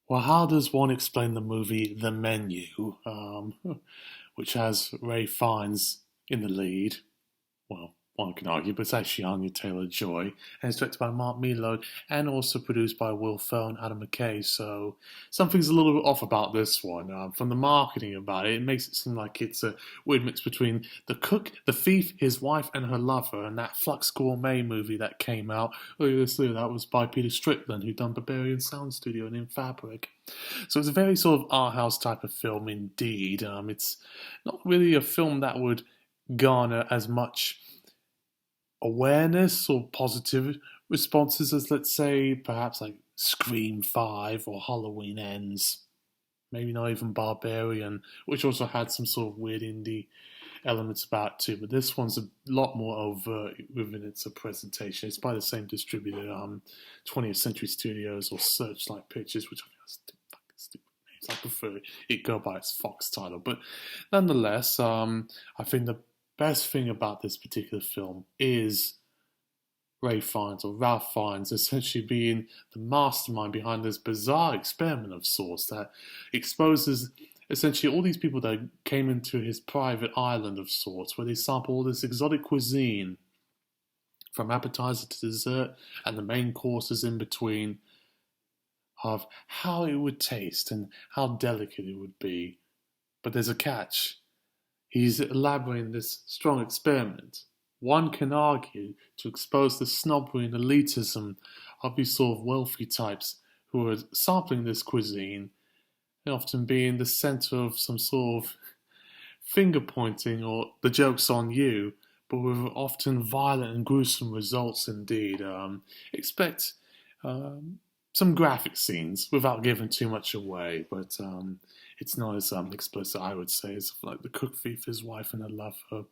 Well, how does one explain the movie The Menu, which has Ray Fiennes in the lead? Well, one can argue, but it's actually Anya Taylor-Joy, and it's directed by Mark Milo, and also produced by Will Ferrell and Adam McKay. So something's a little bit off about this one. From the marketing about it, it makes it seem like it's a weird mix between the cook, the thief, his wife, and her lover, and that Flux Gourmet movie that came out earlier this year. That was by Peter Strickland, who done Barbarian Sound Studio and In Fabric. So it's a very sort of art house type of film indeed. It's not really a film that would garner as much awareness or positive responses as, let's say, perhaps like Scream 5 or Halloween Ends. Maybe not even Barbarian, which also had some sort of weird indie elements about it too. But this one's a lot more overt within its presentation. It's by the same distributor, 20th Century Studios or Searchlight Pictures, which I think is fucking stupid names. I prefer it go by its Fox title. But nonetheless, I think the best thing about this particular film is Ray Fiennes, or Ralph Fiennes, essentially being the mastermind behind this bizarre experiment of sorts that exposes essentially all these people that came into his private island of sorts, where they sample all this exotic cuisine from appetizer to dessert and the main courses in between, of how it would taste and how delicate it would be. But there's a catch. He's elaborating this strong experiment. One can argue to expose the snobbery and elitism of these sort of wealthy types who are sampling this cuisine and often being the centre of some sort of finger pointing or the joke's on you, but with often violent and gruesome results indeed. Expect some graphic scenes without giving too much away, but it's not as explicit, I would say, as like the cook thief, his wife, and her lover.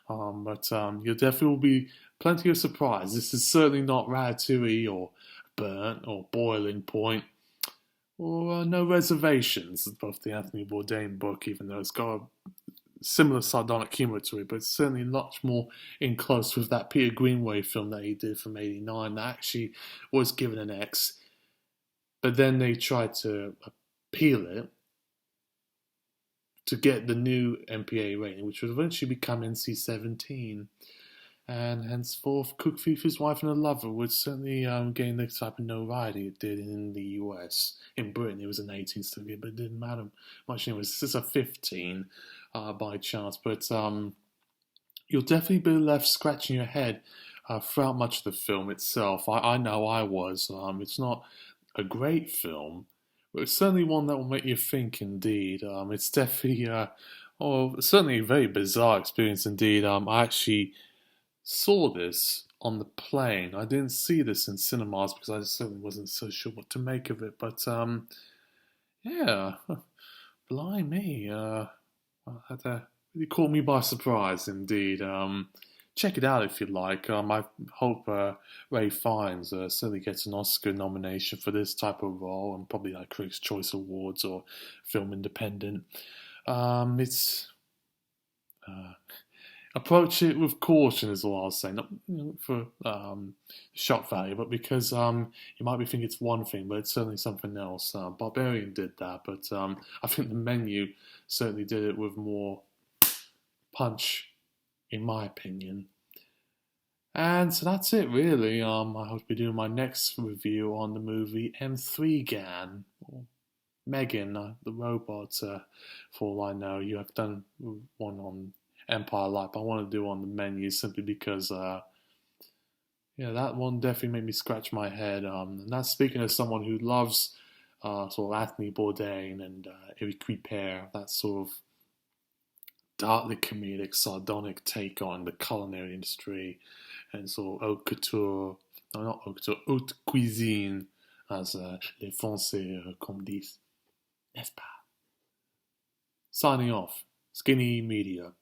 But there definitely will be plenty of surprise. This is certainly not Ratatouille or Burnt or Boiling Point or No Reservations, both the Anthony Bourdain book, even though it's got a similar sardonic humour to it, but it's certainly much more in close with that Peter Greenaway film that he did from '89 that actually was given an X, but then they tried to appeal it to get the new MPA rating, which would eventually become NC-17. And henceforth, Cook Thief, His Wife and Her Lover would certainly gain the type of notoriety it did in the US. In Britain, it was an 18 still, but it didn't matter much. Anyway, this is a 15 by chance, but you'll definitely be left scratching your head throughout much of the film itself. I know I was. It's not a great film, but it's certainly one that will make you think indeed. It's definitely, certainly a very bizarre experience indeed. I actually saw this on the plane. I didn't see this in cinemas because I certainly wasn't so sure what to make of it. But yeah, blimey, that really caught me by surprise indeed. Check it out if you like. I hope Ray Fiennes certainly gets an Oscar nomination for this type of role, and probably like Critics' Choice Awards or Film Independent. It's approach it with caution is all I'll say. Not for shock value, but because you might be thinking it's one thing, but it's certainly something else. Barbarian did that, but I think the Menu certainly did it with more punch, in my opinion. And so that's it, really. I hope to be doing my next review on the movie M3GAN, or Megan, the robot. For all I know, you have done one on Empire Light, but I want to do on the Menu simply because, that one definitely made me scratch my head. And that's speaking as someone who loves sort of Anthony Bourdain and Eric Ripert, that sort of darkly comedic, sardonic take on the culinary industry and sort of haute couture, no, not haute couture, haute cuisine, as les Français comme disent, n'est-ce pas? Signing off, Skinny Media.